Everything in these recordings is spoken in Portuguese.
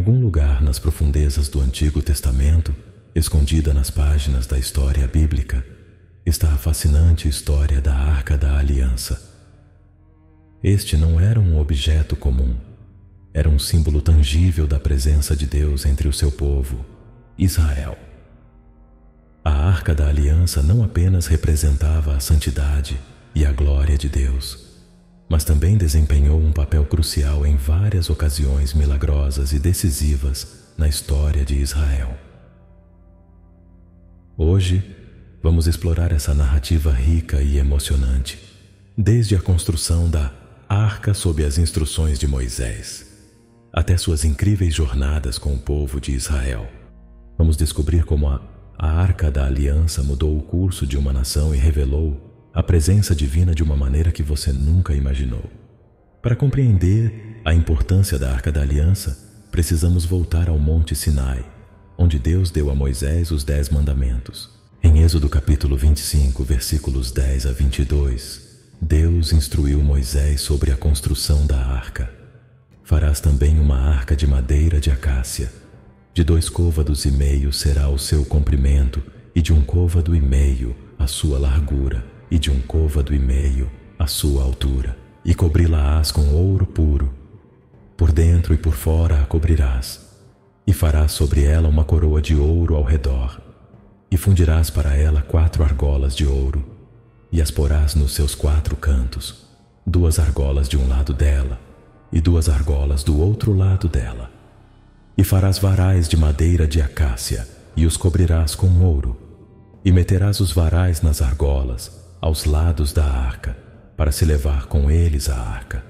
algum lugar nas profundezas do Antigo Testamento, escondida nas páginas da história bíblica, está a fascinante história da Arca da Aliança. Este não era um objeto comum, era um símbolo tangível da presença de Deus entre o seu povo, Israel. A Arca da Aliança não apenas representava a santidade e a glória de Deus, mas também desempenhou um papel crucial em várias ocasiões milagrosas e decisivas na história de Israel. Hoje, vamos explorar essa narrativa rica e emocionante, desde a construção da Arca sob as instruções de Moisés, até suas incríveis jornadas com o povo de Israel. Vamos descobrir como a Arca da Aliança mudou o curso de uma nação e revelou a presença divina de uma maneira que você nunca imaginou. Para compreender a importância da Arca da Aliança, precisamos voltar ao Monte Sinai, onde Deus deu a Moisés os 10 mandamentos. Em Êxodo capítulo 25, versículos 10 a 22, Deus instruiu Moisés sobre a construção da arca. Farás também uma arca de madeira de acácia. De 2 côvados e meio será o seu comprimento, e de 1 côvado e meio a sua largura, e de 1 côvado e meio a sua altura. E cobri-la-ás com ouro puro. Por dentro e por fora a cobrirás. E farás sobre ela uma coroa de ouro ao redor. E fundirás para ela 4 argolas de ouro, e as porás nos seus 4 cantos, 2 argolas de um lado dela, e 2 argolas do outro lado dela. E farás varais de madeira de acácia, e os cobrirás com ouro. E meterás os varais nas argolas, aos lados da arca, para se levar com eles a arca.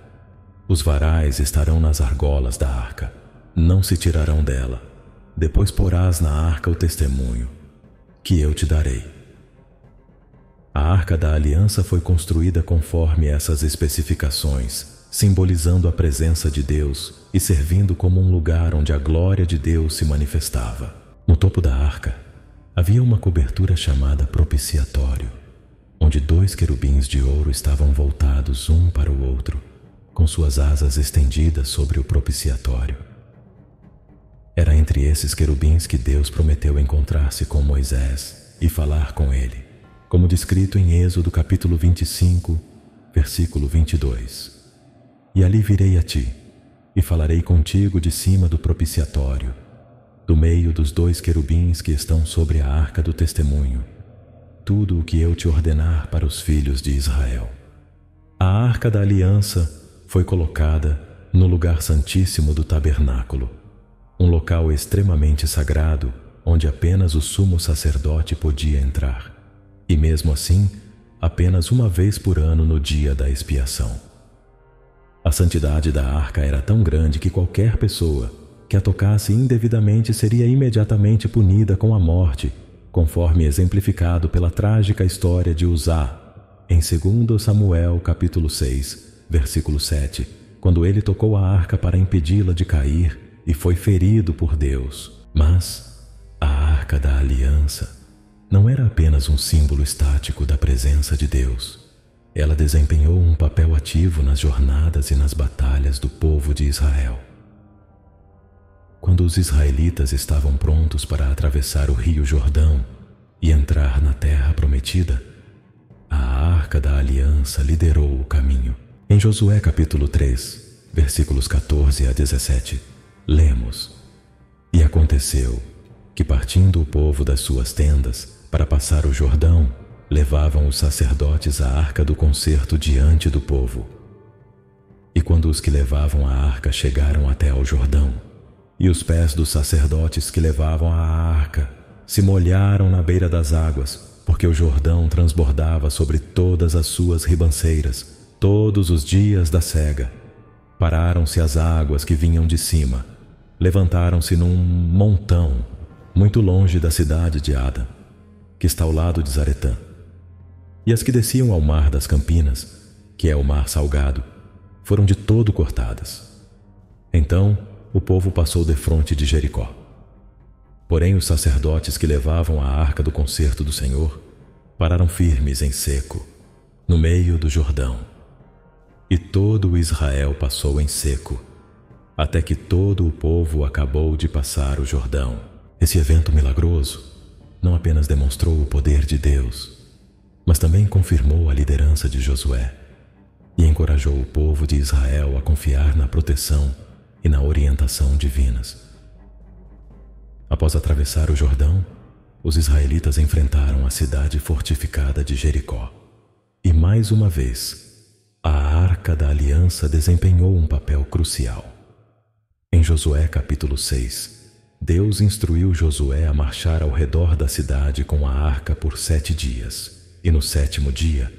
Os varais estarão nas argolas da arca, não se tirarão dela. Depois porás na arca o testemunho, que eu te darei. A Arca da Aliança foi construída conforme essas especificações, simbolizando a presença de Deus e servindo como um lugar onde a glória de Deus se manifestava. No topo da arca, havia uma cobertura chamada propiciatório, onde 2 querubins de ouro estavam voltados um para o outro, com suas asas estendidas sobre o propiciatório. Era entre esses querubins que Deus prometeu encontrar-se com Moisés e falar com ele, como descrito em Êxodo capítulo 25, versículo 22. E ali virei a ti, e falarei contigo de cima do propiciatório, do meio dos 2 querubins que estão sobre a arca do testemunho, tudo o que eu te ordenar para os filhos de Israel. A Arca da Aliança foi colocada no lugar santíssimo do tabernáculo, um local extremamente sagrado onde apenas o sumo sacerdote podia entrar, e mesmo assim, apenas uma vez por ano no dia da expiação. A santidade da arca era tão grande que qualquer pessoa que a tocasse indevidamente seria imediatamente punida com a morte, conforme exemplificado pela trágica história de Uzá, em 2 Samuel capítulo 6, versículo 7, quando ele tocou a arca para impedi-la de cair e foi ferido por Deus. Mas a Arca da Aliança não era apenas um símbolo estático da presença de Deus. Ela desempenhou um papel ativo nas jornadas e nas batalhas do povo de Israel. Quando os israelitas estavam prontos para atravessar o rio Jordão e entrar na terra prometida, a Arca da Aliança liderou o caminho. Em Josué capítulo 3, versículos 14 a 17, lemos: E aconteceu que, partindo o povo das suas tendas para passar o Jordão, levavam os sacerdotes a arca do concerto diante do povo. E quando os que levavam a arca chegaram até ao Jordão, e os pés dos sacerdotes que levavam a arca se molharam na beira das águas, porque o Jordão transbordava sobre todas as suas ribanceiras, todos os dias da cega. Pararam-se as águas que vinham de cima, levantaram-se num montão, muito longe da cidade de Adam, que está ao lado de Zaretã. E as que desciam ao mar das Campinas, que é o mar salgado, foram de todo cortadas. Então o povo passou defronte de Jericó. Porém os sacerdotes que levavam a arca do concerto do Senhor pararam firmes em seco, no meio do Jordão. E todo o Israel passou em seco, até que todo o povo acabou de passar o Jordão. Esse evento milagroso não apenas demonstrou o poder de Deus, mas também confirmou a liderança de Josué e encorajou o povo de Israel a confiar na proteção e na orientação divinas. Após atravessar o Jordão, os israelitas enfrentaram a cidade fortificada de Jericó. E mais uma vez, a Arca da Aliança desempenhou um papel crucial. Em Josué capítulo 6, Deus instruiu Josué a marchar ao redor da cidade com a arca por 7 dias, e no 7º dia,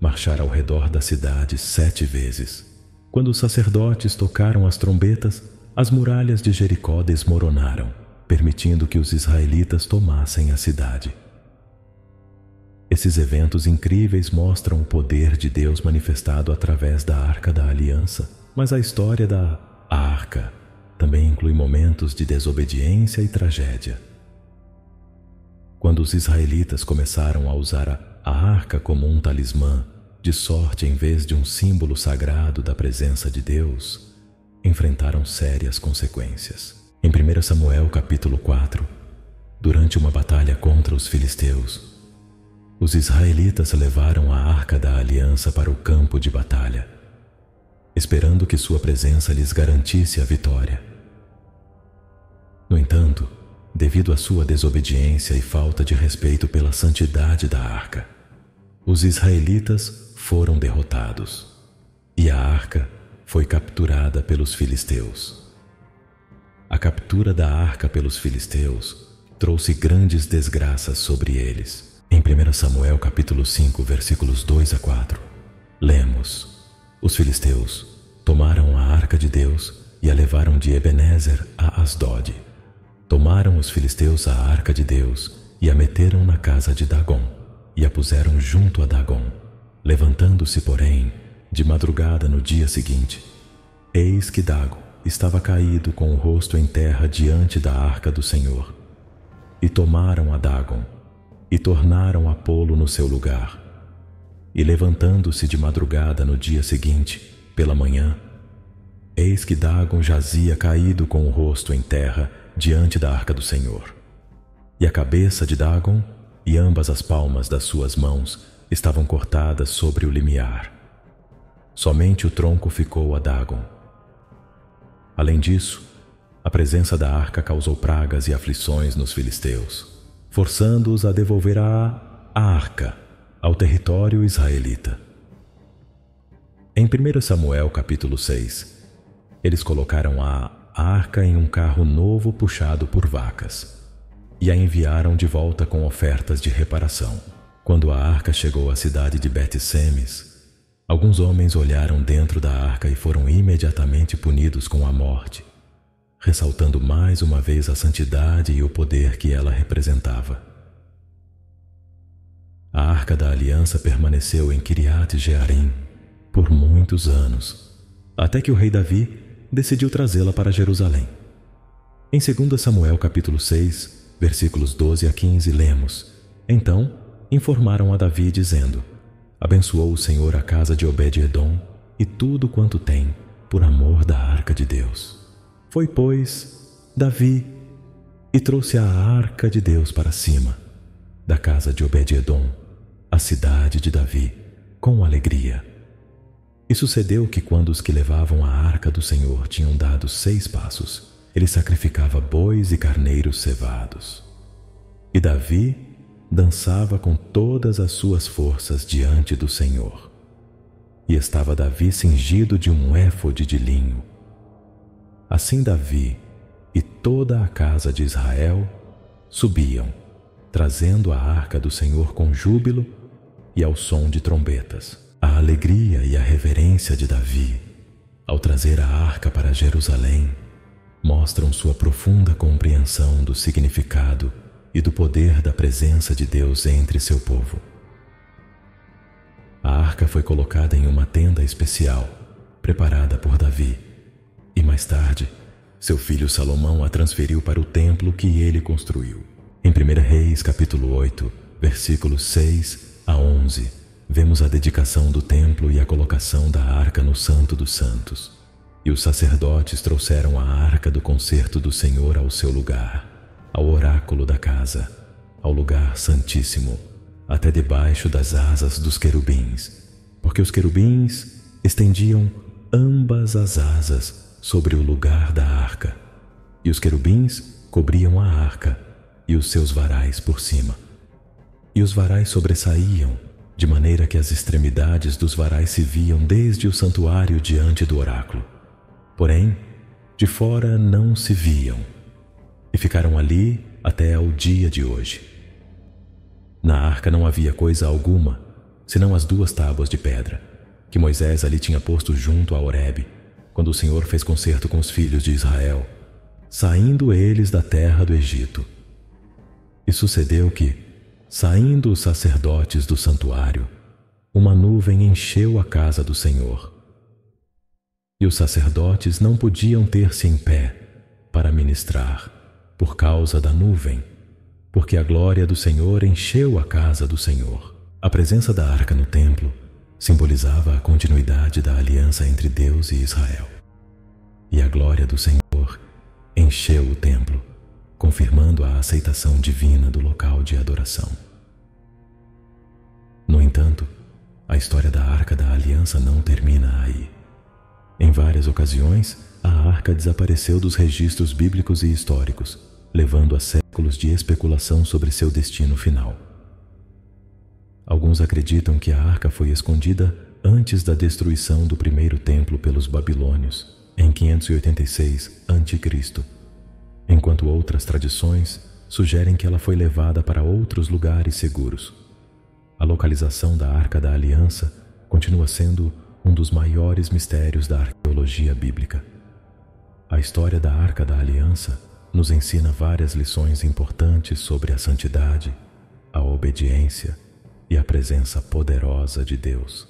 marchar ao redor da cidade 7 vezes. Quando os sacerdotes tocaram as trombetas, as muralhas de Jericó desmoronaram, permitindo que os israelitas tomassem a cidade. Esses eventos incríveis mostram o poder de Deus manifestado através da Arca da Aliança, mas a história da Arca também inclui momentos de desobediência e tragédia. Quando os israelitas começaram a usar a arca como um talismã de sorte em vez de um símbolo sagrado da presença de Deus, enfrentaram sérias consequências. Em 1 Samuel capítulo 4, durante uma batalha contra os filisteus, os israelitas levaram a Arca da Aliança para o campo de batalha, esperando que sua presença lhes garantisse a vitória. No entanto, devido à sua desobediência e falta de respeito pela santidade da arca, os israelitas foram derrotados, e a arca foi capturada pelos filisteus. A captura da arca pelos filisteus trouxe grandes desgraças sobre eles. Em 1 Samuel capítulo 5, versículos 2 a 4, lemos: os filisteus tomaram a arca de Deus e a levaram de Ebenezer a Asdod. Tomaram os filisteus a arca de Deus e a meteram na casa de Dagom, e a puseram junto a Dagom. Levantando-se, porém, de madrugada no dia seguinte, eis que Dagom estava caído com o rosto em terra diante da arca do Senhor. E tomaram a Dagom e tornaram a pô-lo no seu lugar. E levantando-se de madrugada no dia seguinte, pela manhã, eis que Dagom jazia caído com o rosto em terra diante da arca do Senhor. E a cabeça de Dagom e ambas as palmas das suas mãos estavam cortadas sobre o limiar. Somente o tronco ficou a Dagom. Além disso, a presença da arca causou pragas e aflições nos filisteus, forçando-os a devolver a arca ao território israelita. Em 1 Samuel capítulo 6, eles colocaram a arca em um carro novo puxado por vacas e a enviaram de volta com ofertas de reparação. Quando a arca chegou à cidade de Bet-Semes, alguns homens olharam dentro da arca e foram imediatamente punidos com a morte, ressaltando mais uma vez a santidade e o poder que ela representava. A Arca da Aliança permaneceu em Kiriat-Jearim por muitos anos, até que o rei Davi decidiu trazê-la para Jerusalém. Em 2 Samuel capítulo 6, versículos 12 a 15, lemos: então informaram a Davi, dizendo: abençoou o Senhor a casa de Obed-Edom e tudo quanto tem, por amor da arca de Deus. Foi, pois, Davi e trouxe a arca de Deus para cima da casa de Obed-Edom, a cidade de Davi, com alegria. E sucedeu que quando os que levavam a arca do Senhor tinham dado 6 passos, ele sacrificava bois e carneiros cevados. E Davi dançava com todas as suas forças diante do Senhor. E estava Davi cingido de um éfode de linho. Assim Davi e toda a casa de Israel subiam, trazendo a arca do Senhor com júbilo e ao som de trombetas. A alegria e a reverência de Davi, ao trazer a arca para Jerusalém, mostram sua profunda compreensão do significado e do poder da presença de Deus entre seu povo. A arca foi colocada em uma tenda especial, preparada por Davi, e mais tarde, seu filho Salomão a transferiu para o templo que ele construiu. Em 1 Reis, capítulo 8, versículos 6 a 11, vemos a dedicação do templo e a colocação da arca no Santo dos Santos. E os sacerdotes trouxeram a arca do concerto do Senhor ao seu lugar, ao oráculo da casa, ao lugar santíssimo, até debaixo das asas dos querubins, porque os querubins estendiam ambas as asas sobre o lugar da arca, e os querubins cobriam a arca e os seus varais por cima. E os varais sobressaíam, de maneira que as extremidades dos varais se viam desde o santuário diante do oráculo. Porém, de fora não se viam, e ficaram ali até ao dia de hoje. Na arca não havia coisa alguma, senão as 2 tábuas de pedra, que Moisés ali tinha posto junto a Horebe, quando o Senhor fez concerto com os filhos de Israel, saindo eles da terra do Egito. E sucedeu que, saindo os sacerdotes do santuário, uma nuvem encheu a casa do Senhor. E os sacerdotes não podiam ter-se em pé para ministrar, por causa da nuvem, porque a glória do Senhor encheu a casa do Senhor. A presença da arca no templo simbolizava a continuidade da aliança entre Deus e Israel. E a glória do Senhor encheu o templo, confirmando a aceitação divina do local de adoração. No entanto, a história da Arca da Aliança não termina aí. Em várias ocasiões, a arca desapareceu dos registros bíblicos e históricos, levando a séculos de especulação sobre seu destino final. Alguns acreditam que a arca foi escondida antes da destruição do primeiro templo pelos babilônios, em 586 a.C., enquanto outras tradições sugerem que ela foi levada para outros lugares seguros. A localização da Arca da Aliança continua sendo um dos maiores mistérios da arqueologia bíblica. A história da Arca da Aliança nos ensina várias lições importantes sobre a santidade, a obediência e a presença poderosa de Deus.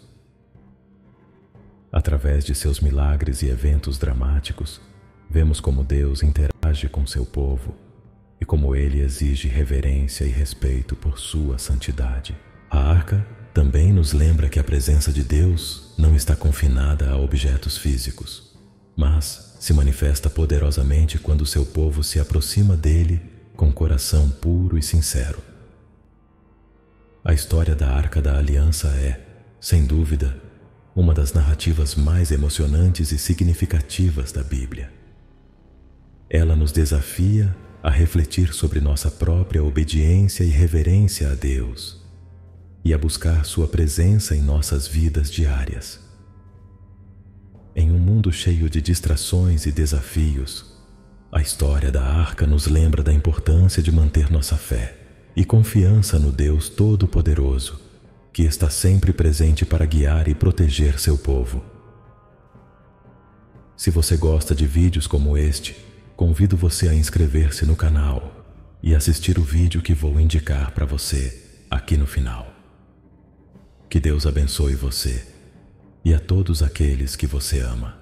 Através de seus milagres e eventos dramáticos, vemos como Deus interage com seu povo e como ele exige reverência e respeito por sua santidade. A arca também nos lembra que a presença de Deus não está confinada a objetos físicos, mas se manifesta poderosamente quando seu povo se aproxima dele com coração puro e sincero. A história da Arca da Aliança é, sem dúvida, uma das narrativas mais emocionantes e significativas da Bíblia. Ela nos desafia a refletir sobre nossa própria obediência e reverência a Deus e a buscar sua presença em nossas vidas diárias. Em um mundo cheio de distrações e desafios, a história da Arca nos lembra da importância de manter nossa fé e confiança no Deus Todo-Poderoso, que está sempre presente para guiar e proteger seu povo. Se você gosta de vídeos como este, convido você a inscrever-se no canal e assistir o vídeo que vou indicar para você aqui no final. Que Deus abençoe você e a todos aqueles que você ama.